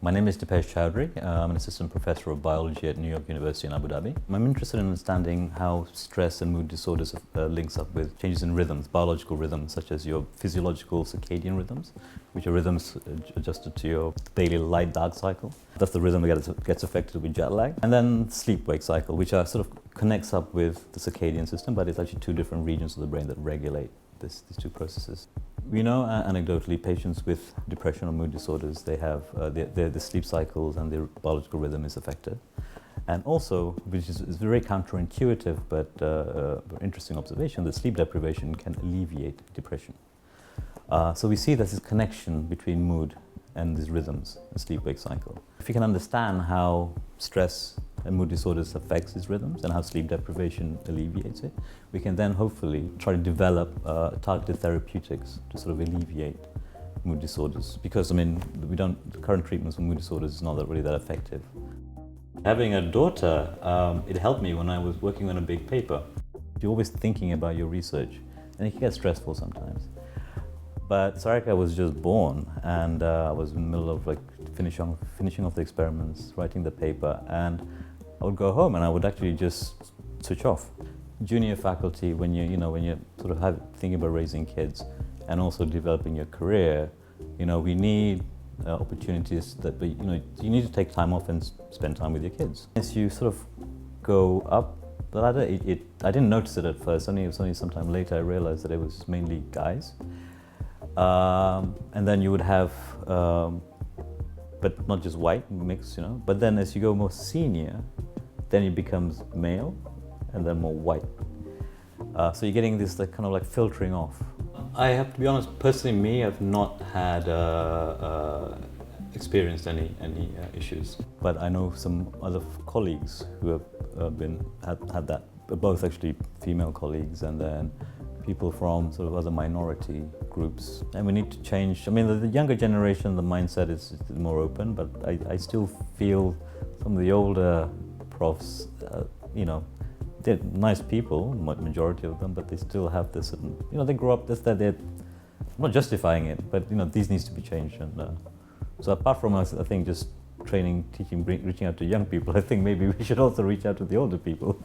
My name is Dipesh Chaudhury. I'm an assistant professor of biology at New York University in Abu Dhabi. I'm interested in understanding how stress and mood disorders links up with changes in rhythms, biological rhythms, such as your physiological circadian rhythms, which are rhythms adjusted to your daily light-dark cycle. That's the rhythm that gets affected with jet lag. And then sleep-wake cycle, which are sort of connects up with the circadian system, but it's actually two different regions of the brain that regulate these two processes. We know anecdotally patients with depression or mood disorders, they have their sleep cycles and their biological rhythm is affected. And also, which is very counterintuitive but very interesting observation, that sleep deprivation can alleviate depression. So we see there's this connection between mood and these rhythms, the sleep-wake cycle. If you can understand how stress and mood disorders affects these rhythms and how sleep deprivation alleviates it, we can then hopefully try to develop targeted therapeutics to sort of alleviate mood disorders. Because the current treatments for mood disorders is not really that effective. Having a daughter, it helped me when I was working on a big paper. You're always thinking about your research, and it can get stressful sometimes. But Sarika was just born, and I was in the middle of finishing off the experiments, writing the paper, and I would go home and I would actually just switch off. Junior faculty, when you're sort of thinking about raising kids and also developing your career, we need opportunities that you need to take time off and spend time with your kids. As you sort of go up the ladder, I didn't notice it at first. It was only sometime later I realized that it was mainly guys. And then you would have, but not just white mix, But then as you go more senior, then it becomes male, and then more white. So you're getting this kind of filtering off. I have to be honest, personally, me, I've not had experienced any issues. But I know some other colleagues who have had that, both actually female colleagues and then people from sort of other minority groups. And we need to change. The younger generation, the mindset is more open, but I still feel some of the older profs, they're nice people, majority of them, but they still have this, they grow up, I'm not justifying it, but these needs to be changed. And so apart from us, I think just training, teaching, reaching out to young people, I think maybe we should also reach out to the older people.